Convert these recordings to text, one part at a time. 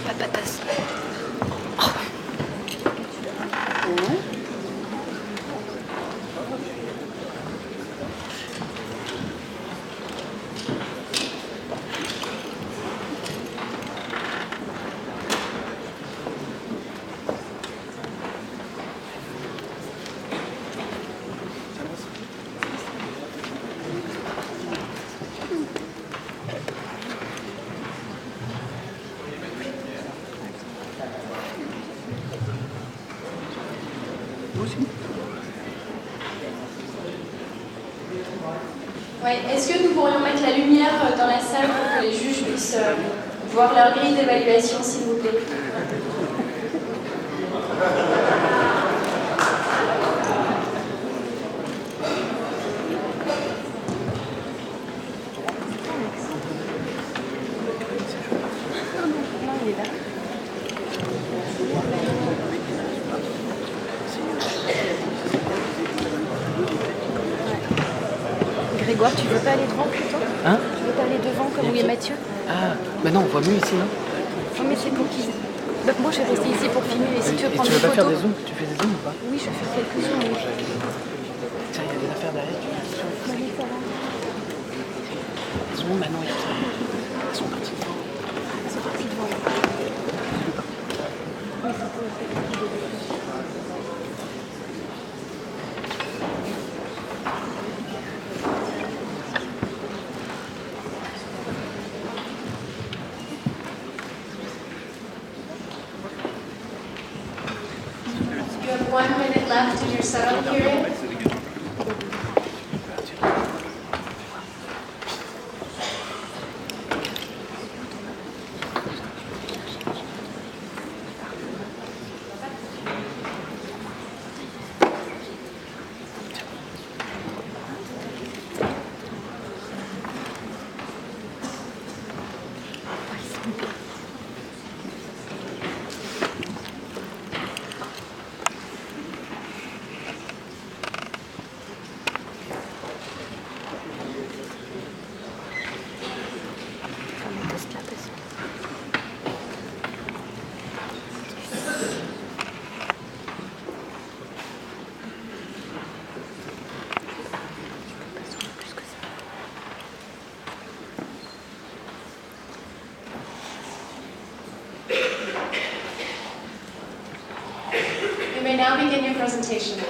La patasse. Ouais. Est-ce que nous pourrions mettre la lumière dans la salle pour que les juges puissent voir leur grille d'évaluation, s'il vous plaît? Grégoire, tu veux pas aller devant plutôt? Hein? Tu veux pas aller devant comme où est Mathieu? Ah, bah non, on voit mieux ici, non? Non mais c'est pour qui? Bah, moi je vais rester ici pour filmer, et si tu veux Et prendre tu des veux pas faire photos... des zooms? Tu fais des zooms ou pas? Oui, je vais faire quelques zooms, oui. Tiens, il y a des affaires derrière, tu fais des zooms. Oui, ça va. Zoom, maintenant, il y a ça. Ils sont partis devant. Ils sont partis devant. Oui, ça peut faire. You have 1 minute left in your setup period. You may now begin your presentation.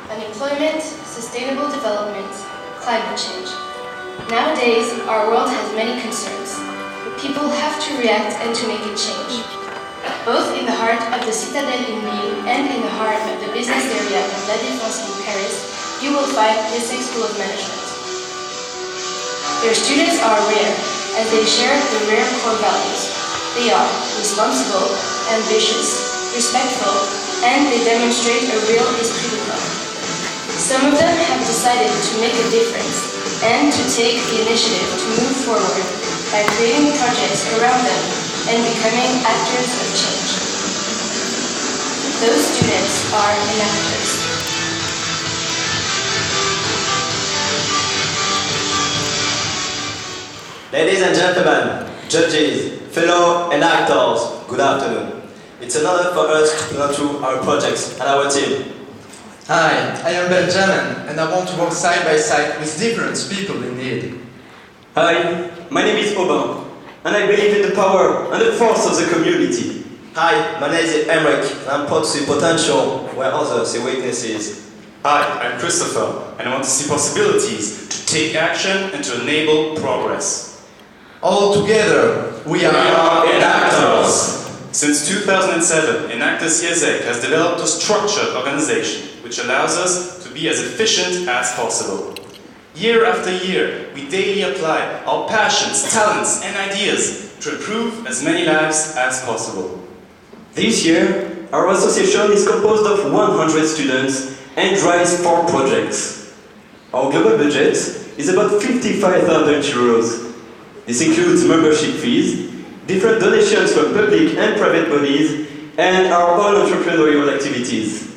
Unemployment, sustainable development, climate change. Nowadays, our world has many concerns. People have to react and to make a change. Both in the heart of the Citadelle in Lille and in the heart of the business area of La Défense in Paris, you will find IÉSEG School of Management. Their students are rare, as they share the rare core values. They are responsible, ambitious, respectful, and they demonstrate a real esprit de corps. Some of them have decided to make a difference and to take the initiative to move forward by creating projects around them and becoming actors of change. Those students are enactors. Ladies and gentlemen, judges, fellow enactors, good afternoon. It's an honor for us to present you our projects and our team. Hi, I am Benjamin and I want to work side by side with different people in need. Hi, my name is Aubin and I believe in the power and the force of the community. Hi, my name is Emmerich and I'm proud to see potential where others see weaknesses. Hi, I'm Christopher and I want to see possibilities to take action and to enable progress. All together, we are enactors. Since 2007, Enactus IÉSEG has developed a structured organization which allows us to be as efficient as possible. Year after year, we daily apply our passions, talents and ideas to improve as many lives as possible. This year, our association is composed of 100 students and drives 4 projects. Our global budget is about 55,000 euros. This includes membership fees, different donations from public and private bodies, and our own entrepreneurial activities.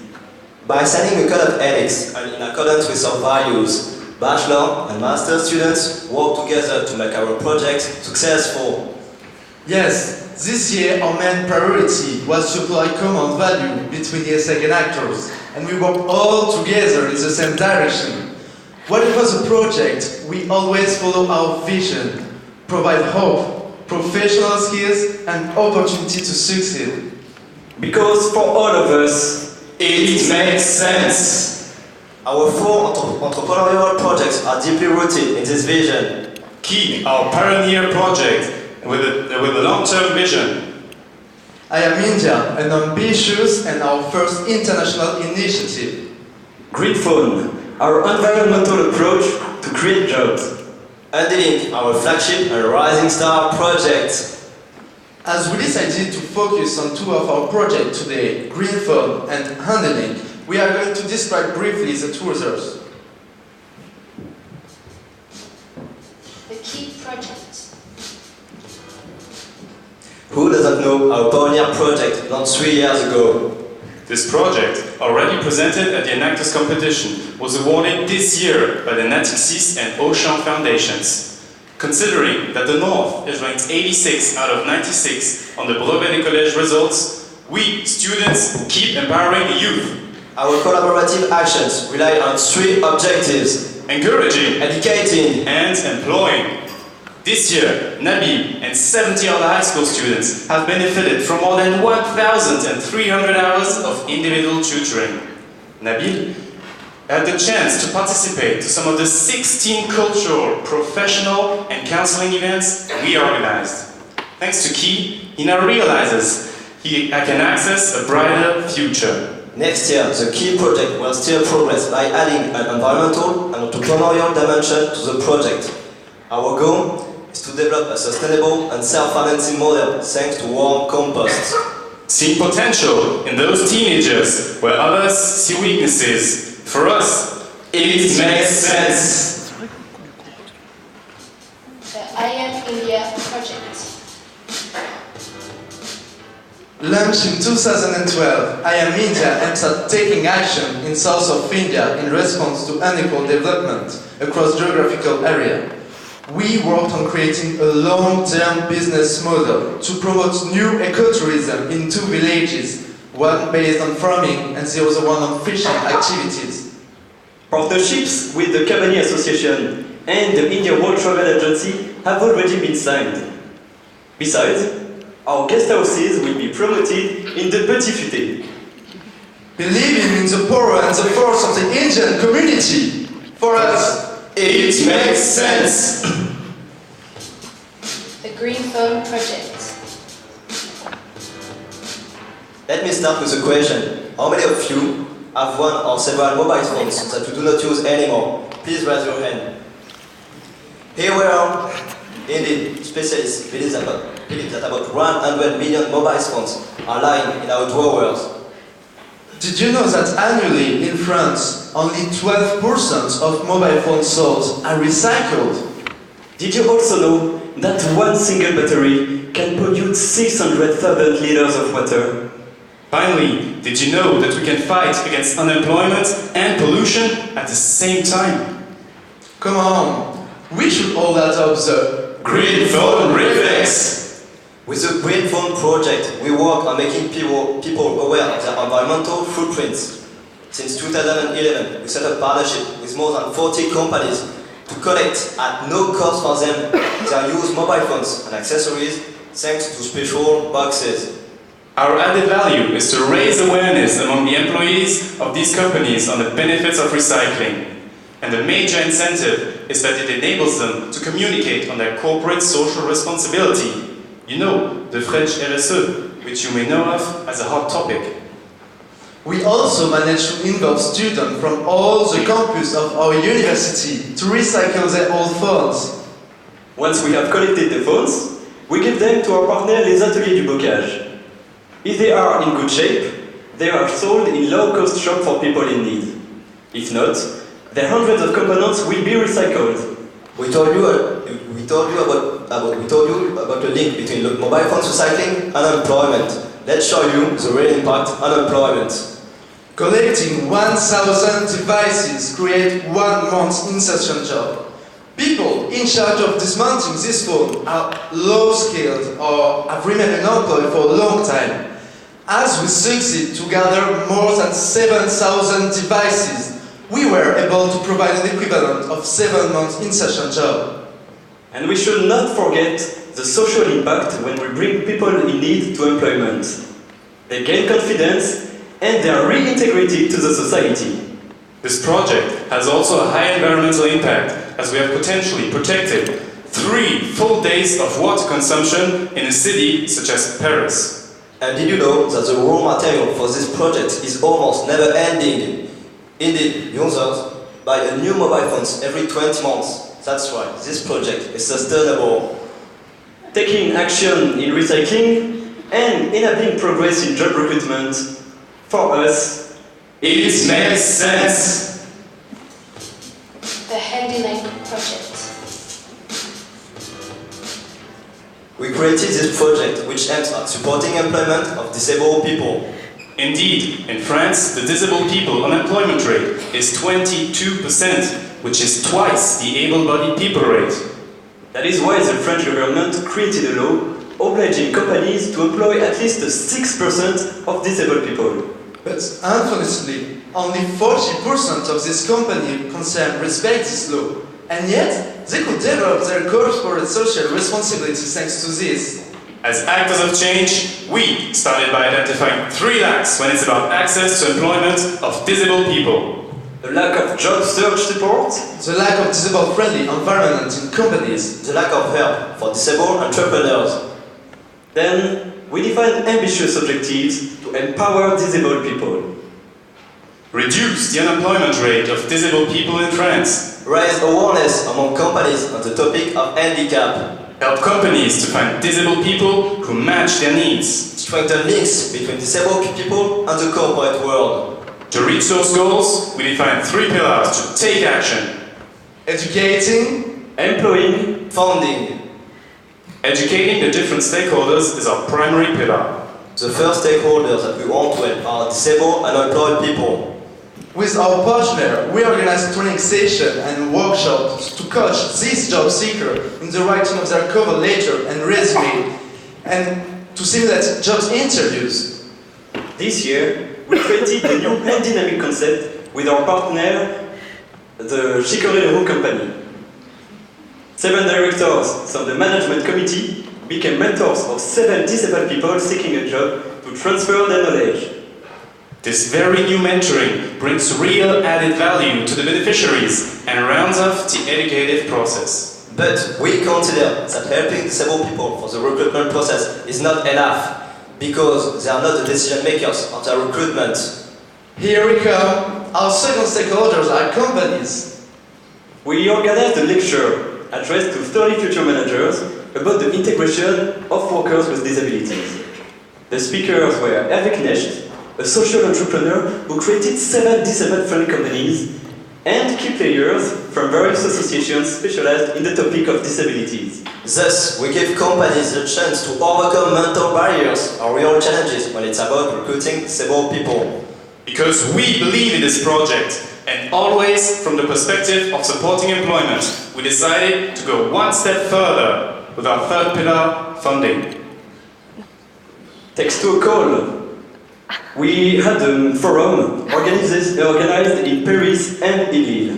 By signing a code of ethics and in accordance with our values, Bachelor and master students work together to make our project successful. Yes, this year our main priority was to apply common value between IÉSEG and actors, and we worked all together in the same direction. When it was a project, we always follow our vision, provide hope, professional skills, and opportunity to succeed. Because for all of us, it makes sense. Our 4 entrepreneurial projects are deeply rooted in this vision. Key, our pioneer project with a long-term vision. I am India, an ambitious and our first international initiative. Green Phone, our environmental approach to create jobs. Undealing, our flagship and rising star project. As we decided to focus on 2 of our projects today, Green Phone and Handling, we are going to describe briefly the 2 others. The key project. Who doesn't know our pioneer project launched 3 years ago? This project, already presented at the Enactus competition, was awarded this year by the Enactus and Ocean foundations. Considering that the North is ranked 86 out of 96 on the Brevet des Collèges results, we, students, keep empowering the youth. Our collaborative actions rely on 3 objectives: Encouraging, educating, and employing. This year, Nabil and 70 other high school students have benefited from more than 1,300 hours of individual tutoring. Nabil had the chance to participate to some of the 16 cultural, professional, and counseling events we organized. Thanks to Key, he now realizes he can access a brighter future. Next year, the key project will still progress by adding an environmental and entrepreneurial dimension to the project. Our goal is to develop a sustainable and self-financing model thanks to warm compost. Seeing potential in those teenagers where others see weaknesses. For us, it makes sense. The I Am India project. Launched in 2012, I Am India aims at taking action in south of India in response to unequal development across geographical area. We worked on creating a long-term business model to promote new ecotourism in 2 villages, one based on farming and the other one on fishing activities. Partnerships with the Company Association and the India World Travel Agency have already been signed. Besides, our guest houses will be promoted in the Petit Futé. Believing in the power and the force of the Indian community, for us, it makes sense. The Green Phone project. Let me start with a question. How many of you have one or several mobile phones that you do not use anymore? Please raise your hand. Here we are. Indeed, specialists believe that about 100 million mobile phones are lying in our drawers. Did you know that annually in France, only 12% of mobile phones sold are recycled? Did you also know that one single battery can pollute 600,000 liters of water? Finally, did you know that we can fight against unemployment and pollution at the same time? Come on, we should all adopt the Green Phone Reflex! With the Green Phone project, we work on making people aware of their environmental footprints. Since 2011, we set up partnership with more than 40 companies to collect at no cost for them their used mobile phones and accessories thanks to special boxes. Our added value is to raise awareness among the employees of these companies on the benefits of recycling. And the major incentive is that it enables them to communicate on their corporate social responsibility. You know, the French RSE, which you may know of as a hot topic. We also manage to involve students from all the campus of our university to recycle their old phones. Once we have collected the phones, we give them to our partner Les Ateliers du Bocage. If they are in good shape, they are sold in low-cost shops for people in need. If not, their hundreds of components will be recycled. We told you about the link between mobile phones recycling and unemployment. Let's show you the real impact on unemployment. Collecting 1,000 devices create 1 month's insertion job. People in charge of dismounting this phone are low-skilled or have remained unemployed for a long time. As we succeed to gather more than 7,000 devices, we were able to provide an equivalent of 7 months insertion job. And we should not forget the social impact when we bring people in need to employment. They gain confidence and they are reintegrated to the society. This project has also a high environmental impact, as we have potentially protected 3 full days of water consumption in a city such as Paris. And did you know that the raw material for this project is almost never ending? Indeed, users buy a new mobile phones every 20 months. That's why this project is sustainable. Taking action in recycling and enabling progress in job recruitment, for us, it makes sense. The Handylink project. We created this project which aims at supporting employment of disabled people. Indeed, in France, the disabled people unemployment rate is 22%, which is twice the able-bodied people rate. That is why the French government created a law obliging companies to employ at least 6% of disabled people. But unfortunately, only 40% of this company concerned respect this law, and yet they could develop their corporate social responsibilities thanks to this. As actors of change, we started by identifying 3 lacks when it's about access to employment of disabled people. The lack of job search support, The lack of disabled-friendly environment in companies, The lack of help for disabled entrepreneurs. then we defined ambitious objectives to empower disabled people. Reduce the unemployment rate of disabled people in France. Raise awareness among companies on the topic of handicap. Help companies to find disabled people who match their needs. Strengthen links between disabled people and the corporate world. To reach those goals, we define 3 pillars to take action. educating, Employing, Funding. Educating the different stakeholders is our primary pillar. The first stakeholders that we want to help are disabled and unemployed people. With our partner, we organize training sessions and workshops to coach these job seekers in the writing of their cover letter and resume, and to simulate job interviews. this year, we created a new and dynamic concept with our partner, the Chicorelero company. 7 directors from the management committee became mentors of 7 disabled people seeking a job to transfer their knowledge. This very new mentoring brings real added value to the beneficiaries and rounds off the educative process. But we consider that helping disabled people for the recruitment process is not enough, because they are not the decision makers of the recruitment. Here we come. Our second stakeholders are companies. We organized a lecture addressed to 30 future managers about the integration of workers with disabilities. The speakers were Hervé Knecht, a social entrepreneur who created 7 disabled-friendly companies, and key players from various associations specialized in the topic of disabilities. Thus, we give companies the chance to overcome mental barriers or real challenges when it's about recruiting disabled people. Because we believe in this project, and always from the perspective of supporting employment, we decided to go one step further with our third pillar, funding. Thanks to a call, we had a forum organized in Paris and in Lille.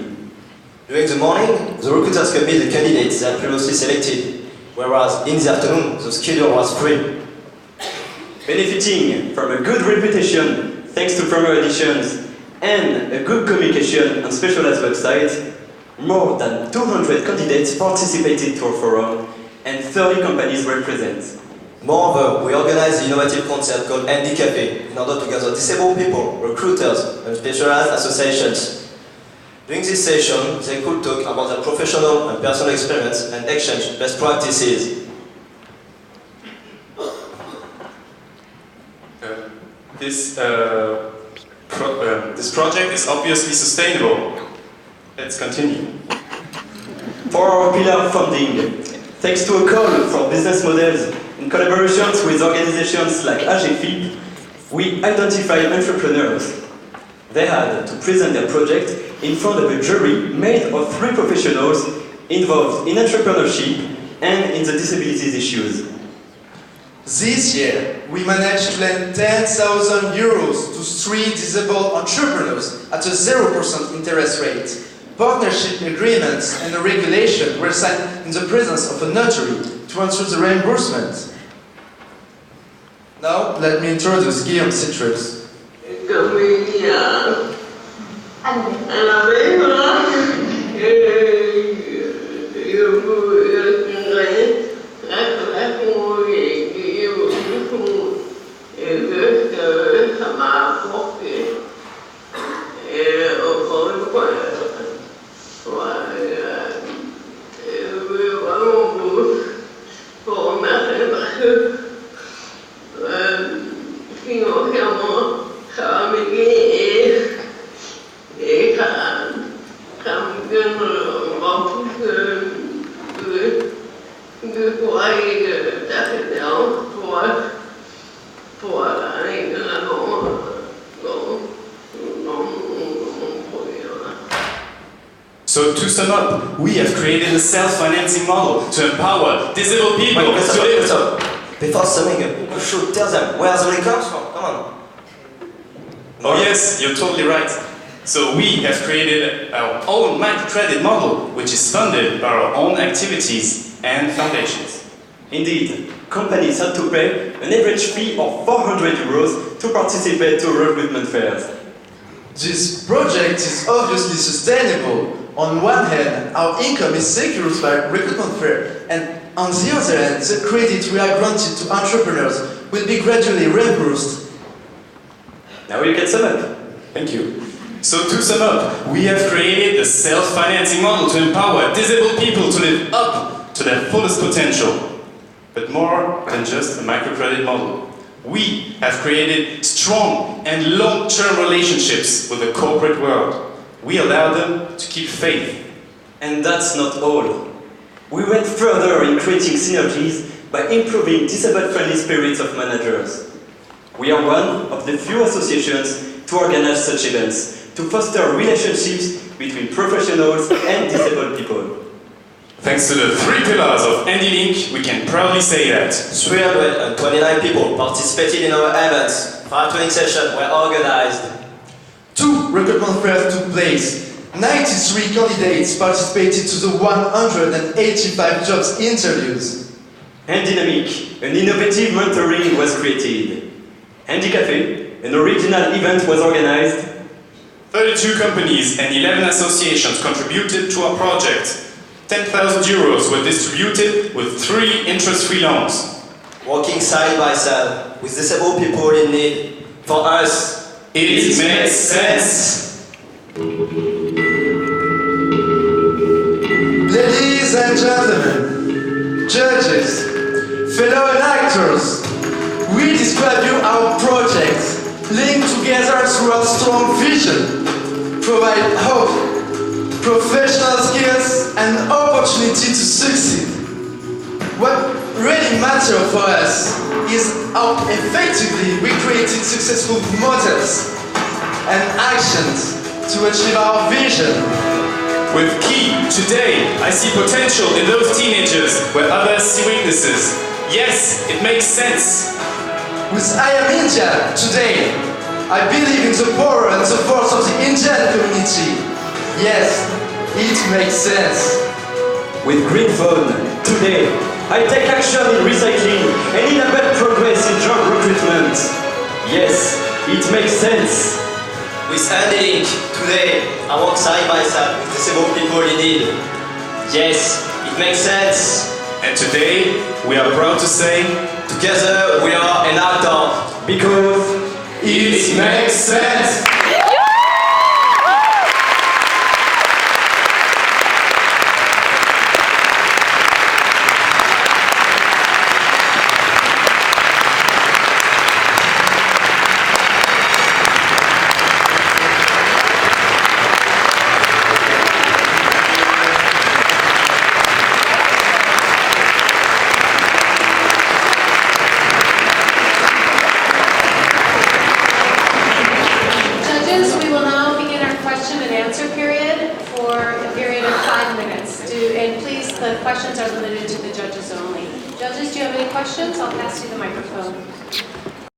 During the morning, the recruiters could meet the candidates they had previously selected, whereas in the afternoon, the schedule was free. Benefiting from a good reputation thanks to former editions and a good communication on specialized websites, more than 200 candidates participated to our forum and 30 companies were present. Moreover, we organized an innovative concept called Handicapé in order to gather disabled people, recruiters, and specialized associations. During this session, they could talk about their professional and personal experience and exchange best practices. This project is obviously sustainable. Let's continue. For our pillar funding, thanks to a call for business models in collaborations with organizations like AGFIP, we identify entrepreneurs. They had to present their project in front of a jury made of 3 professionals involved in entrepreneurship and in the disabilities issues. This year, we managed to lend 10,000 euros to 3 disabled entrepreneurs at a 0% interest rate. Partnership agreements and a regulation were signed in the presence of a notary to ensure the reimbursement. Now, let me introduce Guillaume Citrus. So to sum up, we have created a self-financing model to empower disabled people to live. Before summing up, you should tell them where the money comes from. Come on. Oh yes, you're totally right. So we have created our own microcredit model, which is funded by our own activities and foundations. Indeed, companies had to pay an average fee of 400 euros to participate to recruitment fairs. This project is obviously sustainable. On one hand, our income is secured by recruitment fair, and on the other hand, the credit we are granted to entrepreneurs will be gradually reimbursed. Now you can sum up. Thank you. So to sum up, we have created a self-financing model to empower disabled people to live up to their fullest potential. But more than just a microcredit model. We have created strong and long-term relationships with the corporate world. We allow them to keep faith. And that's not all. We went further in creating synergies by improving disabled-friendly spirits of managers. We are one of the few associations to organize such events, to foster relationships between professionals and disabled people. Thanks to the 3 pillars of HandyLink, we can proudly say that 329 people participated in our events. 5 training sessions were organized. 2 recruitment fairs took place. 93 candidates participated to the 185 jobs interviews. HandyDynamic, an innovative mentoring was created. Handy Cafe, an original event was organized. 32 companies and 11 associations contributed to our project. 10,000 euros were distributed with 3 interest-free loans. Working side by side with disabled people in need. For us, it makes sense. Ladies and gentlemen, judges, fellow enactors, we describe you our project, linked together through our strong vision, provide hope, professional skills, and opportunity to succeed. What really matters for us is how effectively we created successful models and actions to achieve our vision. With Key, today, I see potential in those teenagers where others see weaknesses. Yes, it makes sense. With I Am India, today, I believe in the power and the force of the Indian community. Yes, it makes sense. With Green Phone, today, I take action in recycling and enable progress in job recruitment. Yes, it makes sense. With HandyLink, today, I work side by side with disabled people in need. Yes, it makes sense. And today, we are proud to say, together we are Enactus. Because it makes sense. limited to the judges only. Judges, do you have any questions? I'll pass you the microphone.